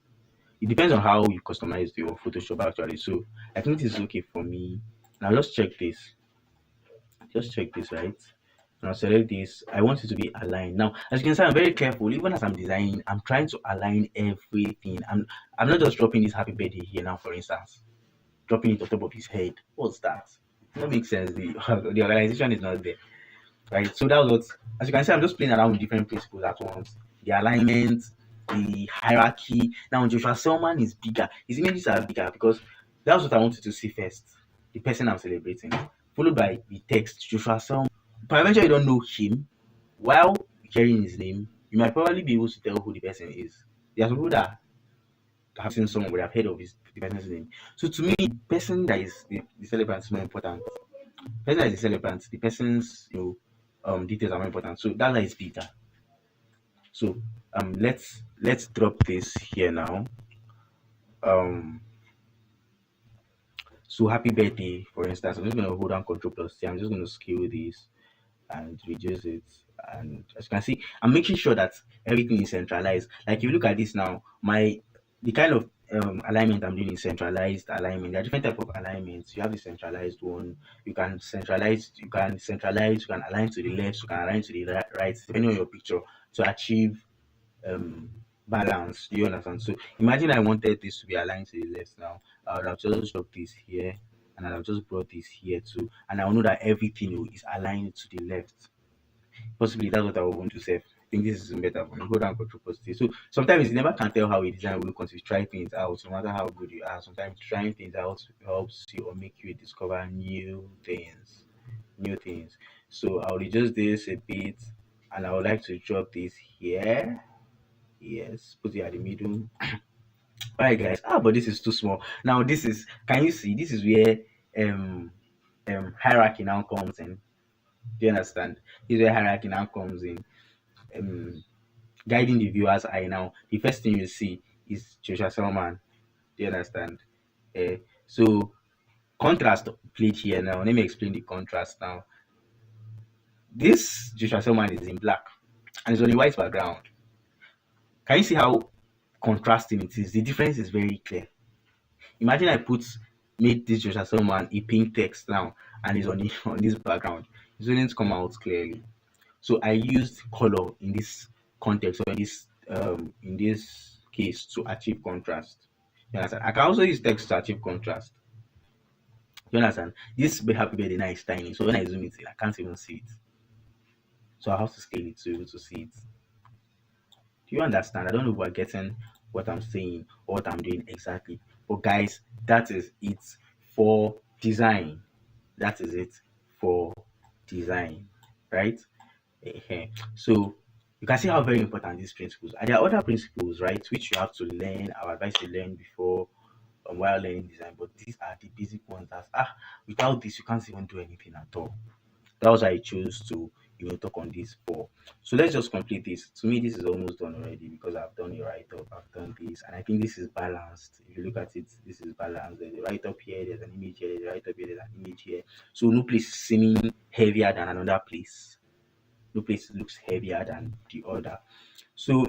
It depends on how you customize your Photoshop actually. So I think this is okay for me. Now just check this. Right? And I'll select this. I want it to be aligned. Now, as you can see, I'm very careful. Even as I'm designing, I'm trying to align everything. I'm not just dropping this happy birthday here now, for instance. Dropping it on top of his head. What's that? It doesn't make sense. The organization is not there. Right? So that was what, as you can see, I'm just playing around with different principles at once. The alignment, the hierarchy. Now Joshua Selman is bigger. His images are bigger because that's what I wanted to see first. The person I'm celebrating, followed by the text Joshua Selman. But eventually you don't know him. While hearing his name, you might probably be able to tell who the person is. There are people that have seen someone but have heard of the person's name. So to me, the person that is the celebrant is more important. The person that is the celebrant, the person's details are more important. So that is bigger. So let's drop this here now. So happy birthday, for instance. I'm just going to hold down Control plus C. I'm just going to scale this and reduce it. And as you can see, I'm making sure that everything is centralized. Like if you look at this now, the kind of alignment I'm doing is centralized alignment. There are different type of alignments. You have the centralized one. You can centralize. You can align to the left. You can align to the right, depending on your picture, to achieve balance. Do you understand? So imagine I wanted this to be aligned to the left now. I would have just dropped this here, and I've just brought this here too, and I will know that everything is aligned to the left. Possibly that's what I would want to say. I think this is better for me. Hold on, Control plus T. So sometimes you never can tell how a design will look until you try things out. No matter how good you are, sometimes trying things out helps you or make you discover new things. So I'll reduce this a bit, and I would like to drop this here. Yes, put it at the middle. Alright guys, but this is too small. Now this is, can you see, this is where hierarchy now comes in. Do you understand? This is where hierarchy now comes in. Um, Guiding the viewer's eye now. The first thing you see is Joshua Selman. Do you understand? Uh, so contrast played here now. Let me explain the contrast now. This Joshua Selman is in black and it's on a white background. Can you see how contrasting it is? The difference is very clear. Imagine I made this Joshua Selman a pink text now and it's on on this background. It wouldn't come out clearly. So I used color in this context or in this case to achieve contrast. You understand? I can also use text to achieve contrast. You understand? This happy birthday now is tiny, so when I zoom it in, I can't even see it. So I have to scale it to be able to see it. Do you understand? I don't know if we're getting what I'm saying or what I'm doing exactly. But guys, that is it for design. That is it for design, right? So you can see how very important these principles are. There are other principles, right, which you have to learn. I would advise you learn before while learning design, but these are the basic ones that without this you can't even do anything at all. That was why I chose to talk on this for. So let's just complete this. To me, this is almost done already because I've done a write up, I've done this, and I think this is balanced. If you look at it, this is balanced. There's a write up here, there's an image here, there's a write up here, there's an image here. So no place is seeming heavier than another place. No place looks heavier than the other. So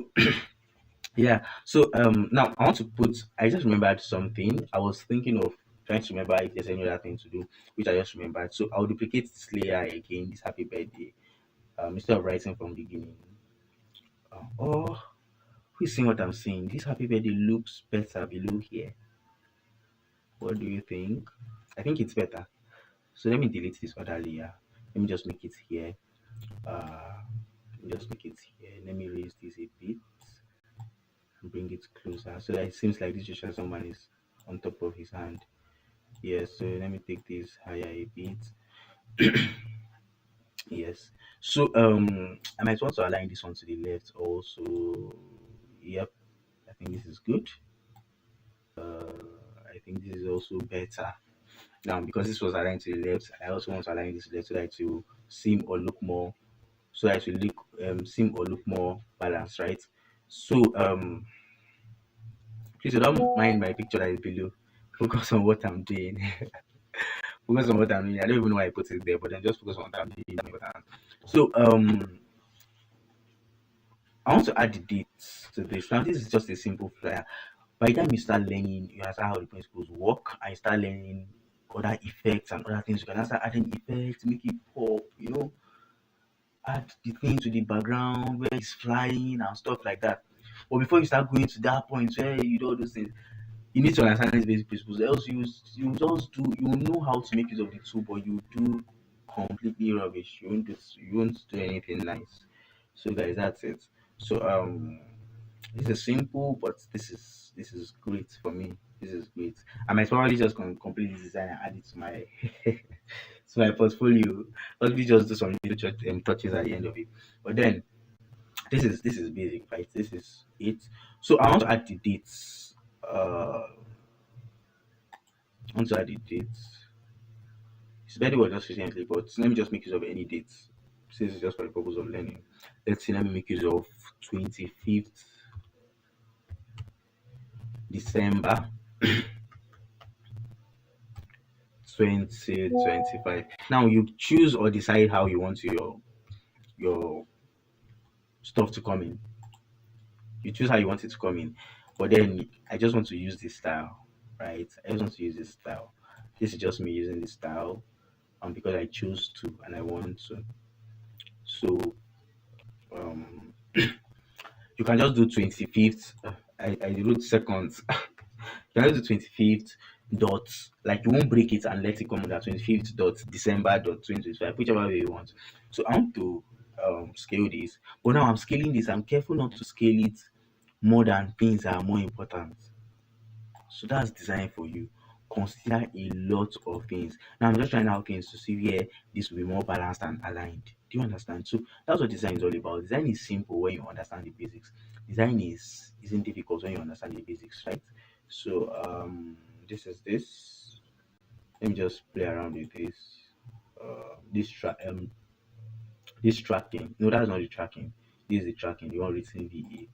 yeah. So now I just remembered something. I was thinking of trying to remember if there's any other thing to do, which I just remembered. So I'll duplicate this layer again, this happy birthday, instead of writing from the beginning. Oh, who's seeing what I'm saying? This happy birthday looks better below here. What do you think? I think it's better. So let me delete this other layer. Let me just make it here. Let me just make it here. Let me raise this a bit and bring it closer so that it seems like this Joshua someone is on top of his hand. Yes, so let me take this higher a bit. Yes. So I might want to align this one to the left also. Yep, I think this is good. I think this is also better. Now because this was aligned to the left, I also want to align this to the left so that it will seem or look more so that it will look seem or look more balanced, right? So please don't mind my picture that is below. Focus on what I'm doing. Focus on what I'm doing. I don't even know why I put it there, but then just focus on what I'm doing. That's important. So I want to add the dates to this. Now this is just a simple flyer. By the time you start learning, you understand how the principles work, and you start learning other effects and other things. You can start adding effects, make it pop, add the thing to the background where it's flying and stuff like that. But before you start going to that point where you do all those things, you need to understand these basic principles. Else you know how to make use of the tool, but you do completely rubbish. You won't do anything nice. So guys, that's it. So this is simple, but this is great for me. This is great. I might probably just complete this design and add it to my to my portfolio. Probably just do some little touches at the end of it. But then this is basic, right? This is it. So I want to add the dates. I want to add the dates. His birthday was just recently, but let me just make use of any dates. Since it's just for the purpose of learning. Let's see, let me make use of 25th December 2025. Now you choose or decide how you want your stuff to come in. You choose how you want it to come in. But then I just want to use this style, right? I just want to use this style. This is just me using this style because I choose to and I want to. So um you can just do 25th. I wrote seconds. You can just do 25th dot, like you won't break it and let it come under 25th dot December dot 2025, whichever way you want. So I want to scale this, but now I'm scaling this. I'm careful not to scale it more than things that are more important. So that's design for you. Consider a lot of things. Now I'm just trying out things to see where this will be more balanced and aligned. Do you understand? So that's what design is all about. Design is simple when you understand the basics. Design isn't difficult when you understand the basics, right? So this is this. Let me just play around with this. This this tracking. No, that's not the tracking. This is the tracking. The one written VA.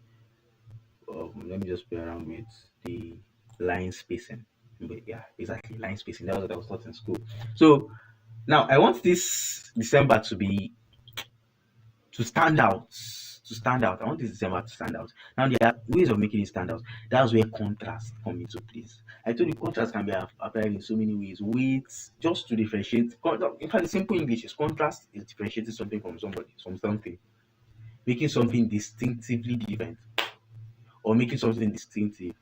Let me just play around with the line spacing. But yeah, exactly, line spacing. That was what I was taught in school. So now I want this December to stand out. To stand out. I want this December to stand out. Now there are ways of making it stand out. That's where contrast come into place. I told you contrast can be applied in so many ways. Ways just to differentiate. In fact, the simple English is contrast is differentiating something from somebody, from something, making something distinctively different, or making something distinctive.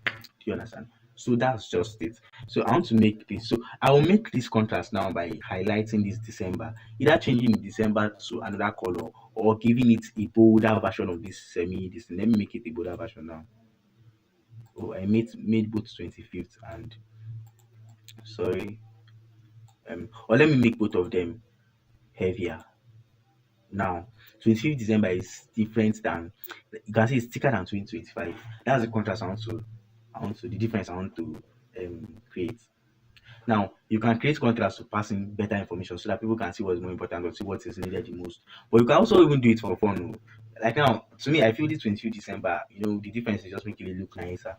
Do you understand? So that's just it. So I want to make this. So I will make this contrast now by highlighting this December, either changing the December to another color or giving it a bolder version of this semi. This let me make it a bolder version now. Oh, I made both 25th and sorry. Or let me make both of them heavier. Now, 25th December is different than you can see it's thicker than 2025. That's the contrast the difference I want to create. Now, you can create contrast to pass in better information so that people can see what's more important or see what is needed the most. But you can also even do it for fun. Like now, to me, I feel this 25th December, the difference is just making it look nicer.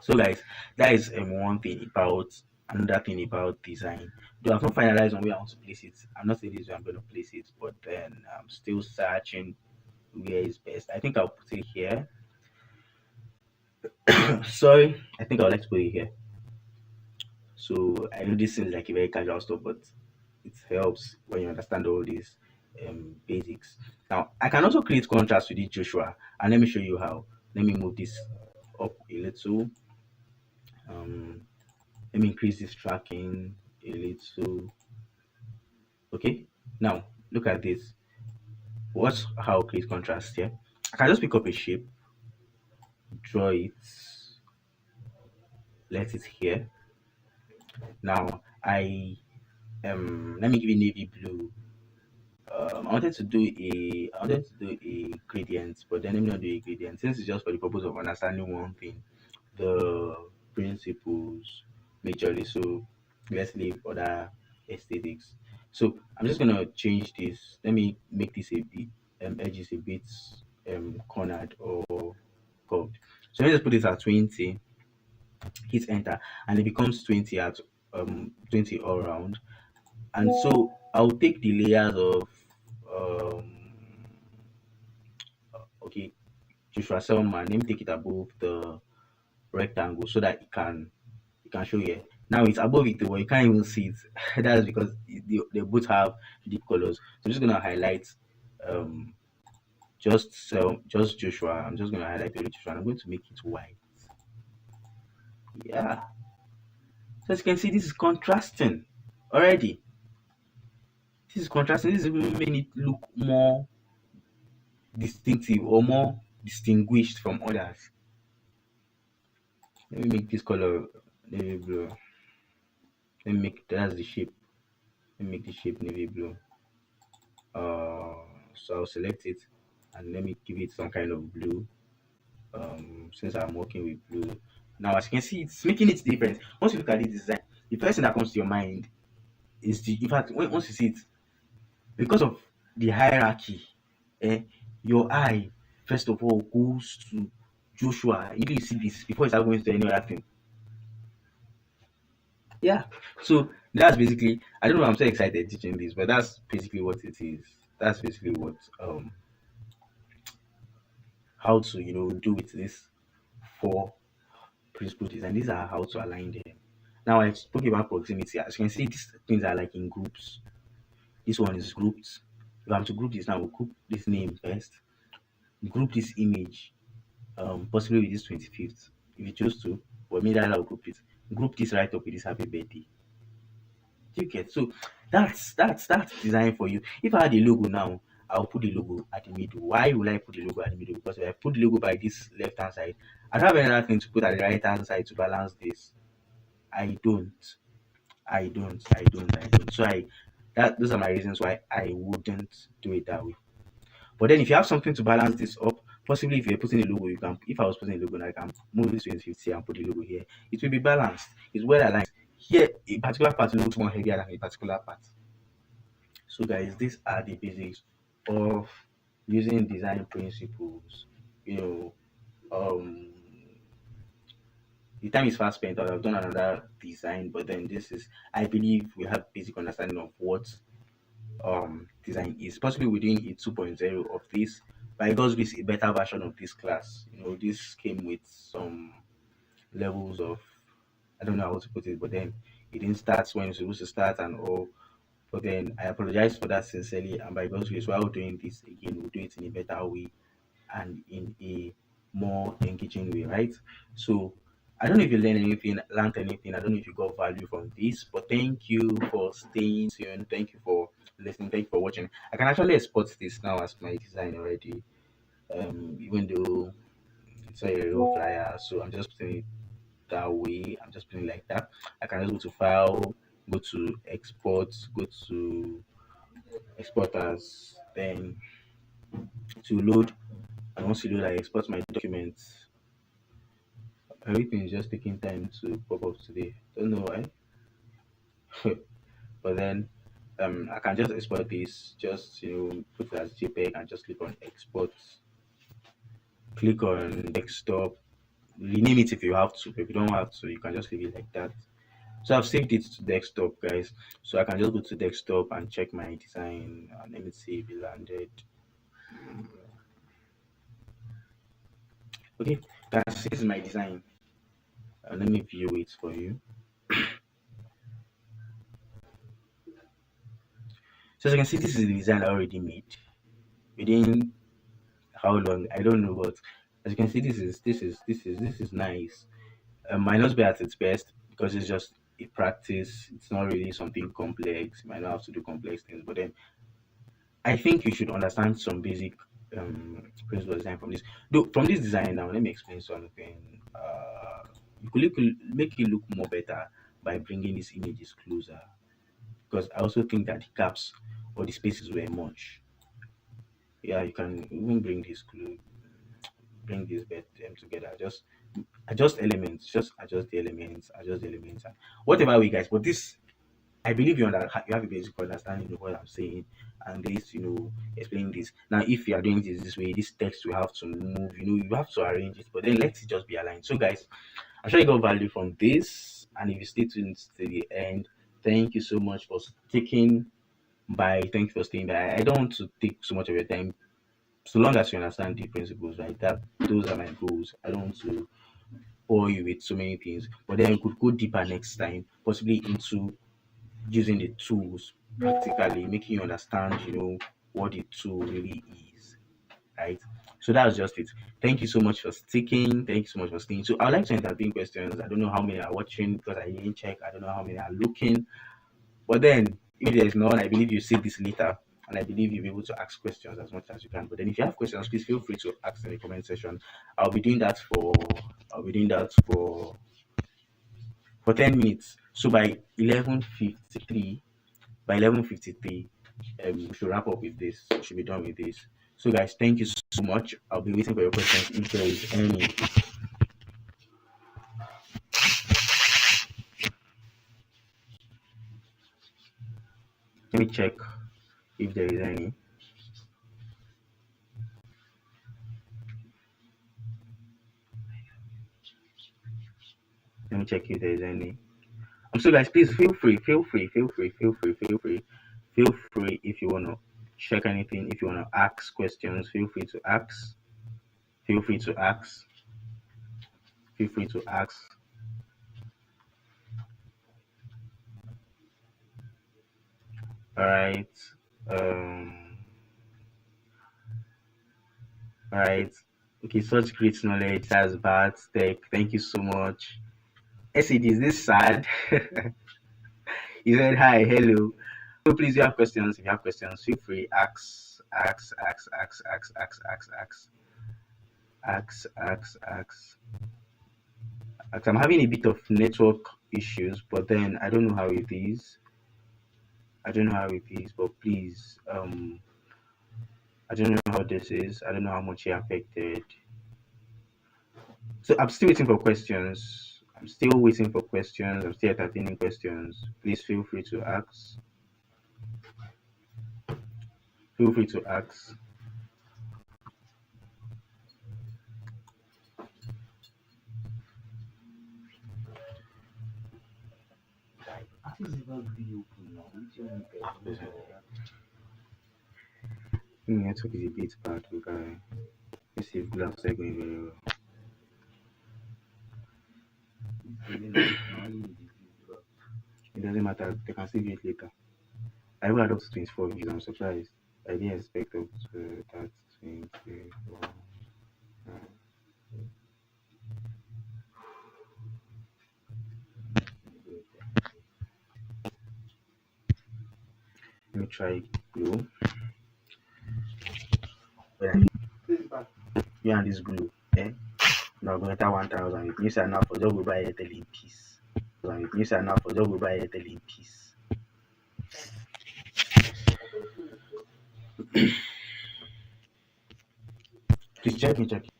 So, guys, that is one thing about another thing about design. Though I've not finalized on where I want to place it. I'm not saying this is where I'm going to place it, but then I'm still searching where is best. I think I'll put it here. Sorry, I think I would like to put it here. So I know this seems like a very casual stuff, but it helps when you understand all these basics. Now I can also create contrast with this Joshua, and let me show you how. Let me move this up a little. Let me increase this tracking a little. Okay, now look at this. Watch how I create contrast here. I can just pick up a shape, draw it, let it here. Now let me give you navy blue. I wanted to do a gradient, but then let me not do a gradient since it's just for the purpose of understanding one thing, the principles majorly. So let's leave other aesthetics. So I'm just gonna change this. Let me make this a bit edges a bit cornered or curved. So let's just put this at 20, hit enter, and it becomes 20 at 20 all around. And so I'll take the layers of okay, Joshua Selman. Let me take it above the rectangle so that it can show here. Now it's above it, but you can't even see it. That's because they both have deep colors. So I'm just gonna highlight um just Joshua. I'm just gonna highlight only Joshua. I'm going to make it white. Yeah. So as you can see, this is contrasting already. This is contrasting. This is even making it look more distinctive or more distinguished from others. Let me make this color navy blue. Let me make that's the shape. Let me make the shape navy blue. So I'll select it and let me give it some kind of blue. Since I'm working with blue. Now as you can see, it's making it different. Once you look at this design, the first thing that comes to your mind is in fact once you see it, because of the hierarchy, eh, your eye first of all goes to Joshua. You see this before you start going to any other thing. Yeah. So that's basically, I don't know, I'm so excited teaching this, but that's basically what it is. That's basically what how to do with this four principal design. These are how to align them. Now I spoke about proximity. As you can see, these things are like in groups. This one is grouped. If I'm to group this now, we'll group this name first. Group this image, possibly with this 25th. If you choose to, but maybe I'll group it. Group this right up with this happy birthday. Do you get? So that's designed for you. If I had a logo now, I'll put the logo at the middle. Why will I put the logo at the middle? Because if I put the logo by this left hand side, I don't have another thing to put at the right hand side to balance this. I don't. I don't. So those are my reasons why I wouldn't do it that way. But then if you have something to balance this up, possibly if you're putting a logo, you can, if I was putting a logo, I can move this to 50 and put the logo here. It will be balanced. It's well aligned. Here, a particular part looks more heavier than a particular part. So guys, these are the basics of using design principles. You know, um the time is fast spent. I've done another design, but then this is, I believe we have basic understanding of what design is. Possibly we're doing a 2.0 of this, but it does this a better version of this class. This came with some levels of, I don't know how to put it, but then it didn't start when it's supposed to start and all. But then I apologize for that sincerely, and by God's grace, while doing this again, we'll do it in a better way and in a more engaging way, right? So I don't know if you learned anything. I don't know if you got value from this, but thank you for staying tuned. Thank you for listening. Thank you for watching. I can actually export this now as my design already. Even though it's a real flyer, so I'm just putting it that way. I'm just putting it like that. I can just go to file, go to export, go to export as, then to load. And once you load, I export my documents. Everything is just taking time to pop up today. Don't know why. But then I can just export this, just put it as JPEG and just click on export. Click on desktop. Rename it if you have to. If you don't have to, you can just leave it like that. So I've saved it to desktop, guys. So I can just go to desktop and check my design. Let me see if it landed. Okay, guys, this is my design. Let me view it for you. So as you can see, this is the design I already made. Within how long, I don't know, but as you can see, this is nice. Might not be at its best because it's just a practice. It's not really something complex. You might not have to do complex things, but then I think you should understand some basic principle design from this. Though from this design now, let me explain something. You could make it look more better by bringing these images closer, because I also think that the gaps or the spaces were much. Yeah, you can even bring this glue, bring this bed them together. Just adjust elements, just adjust the elements, and whatever way, guys. But this, I believe you have a basic understanding of what I'm saying, and this, explain this. Now, if you are doing this way, this text will have to move. You have to arrange it, but then let it just be aligned. So, guys, I'm sure you got value from this, and if you stay tuned to the end, thank you so much for sticking by. Thank you for staying by. I don't want to take so much of your time. So long as you understand the principles, right? That those are my goals. I don't want to bore you with so many things, but then we could go deeper next time, possibly into using the tools practically, making you understand, what the tool really is, right? So that's just it. Thank you so much for sticking. Thank you so much for staying. So I'd like to entertain questions. I don't know how many are watching because I didn't check. I don't know how many are looking. But then, if there is none, I believe you see this later, and I believe you'll be able to ask questions as much as you can. But then, if you have questions, please feel free to ask in the comment section. I'll be doing that for I'll be doing that for 10 minutes. So by 11:53, we should wrap up with this. We should be done with this. So, guys, thank you so much. I'll be waiting for your questions if there is any. Let me check if there is any. Let me check if there is any. So guys, please feel free if you wanna check anything, if you wanna ask questions, feel free to ask. Feel free to ask. Feel free to ask. Alright. Um alright. Okay, such great knowledge. That's bad tech. Thank you so much. SAD, is this sad? He said hi, hello. So please, you have questions. If you have questions, feel free. Ask. I'm having a bit of network issues, but then I don't know how it is. But please, I don't know how this is. I don't know how much it affected. So I'm still waiting for questions. I'm still entertaining questions. Please feel free to ask. Feel free to ask. Network is a bit bad, okay. Let's see if Google Apps are going very well. It doesn't matter, they can still view it later. I will add up to 24 views. I'm surprised. I didn't expect up to that 24. Let me try glue. You and this glue, eh? Now go enter 1,000. It means enough for just go buy Airtel in peace. It means enough for just go buy Airtel in peace. Please check me, check it.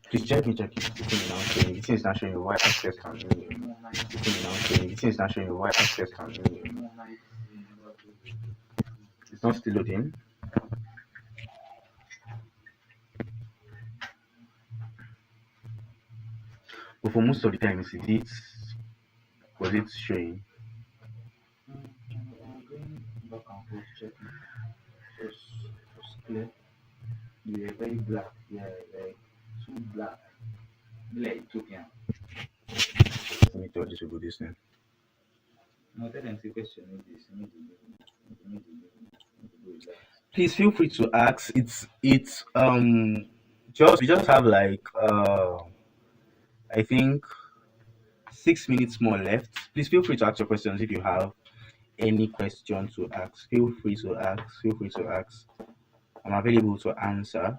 Please check me, check it. The thing is now showing. The thing is not showing you why access can The thing is now showing. The thing is not showing you why access can It's not still loading. But for most of the time, is it was it showing? Back and forth checking. Just clear. You were very black. Yeah, like too black. Like Ethiopian. Let me tell this people this thing. No, tell them the question is this. Please feel free to ask. It's just we just have like I think 6 minutes more left. Please feel free to ask your questions if you have any question to ask. Feel free to ask. Feel free to ask. I'm available to answer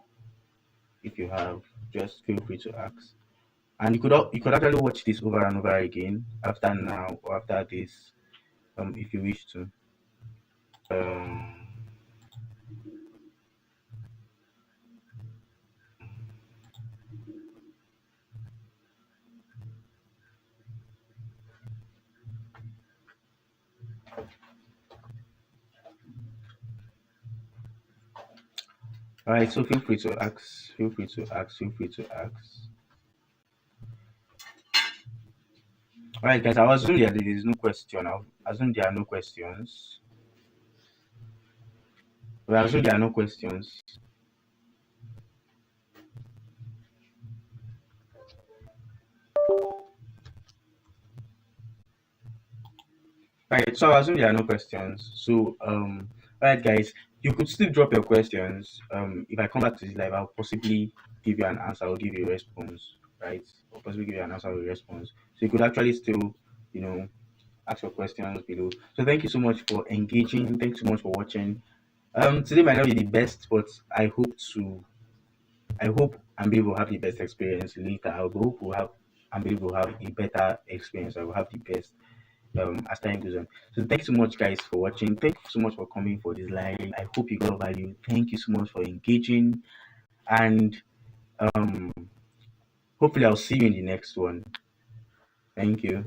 if you have. Just feel free to ask. And you could actually watch this over and over again after now or after this, if you wish to. Um, all right, so feel free to ask. Feel free to ask. Feel free to ask. All right, guys. I assume there is no question. I assume there are no questions. I assume there are no questions. Right, so I assume there are no questions. So, all right, guys, you could still drop your questions. If I come back to this live, I'll possibly give you an answer. I'll give you a response, right? I'll possibly give you an answer or a response. So you could actually still, ask your questions below. So thank you so much for engaging. Thanks so much for watching. Today might not be the best, but I hope I'm able to have the best experience later. I hope I'm able to have a better experience. I will have the best as time goes on. So thank you so much, guys, for watching. Thank you so much for coming for this live. I hope you got value. Thank you so much for engaging, and hopefully I'll see you in the next one. Thank you.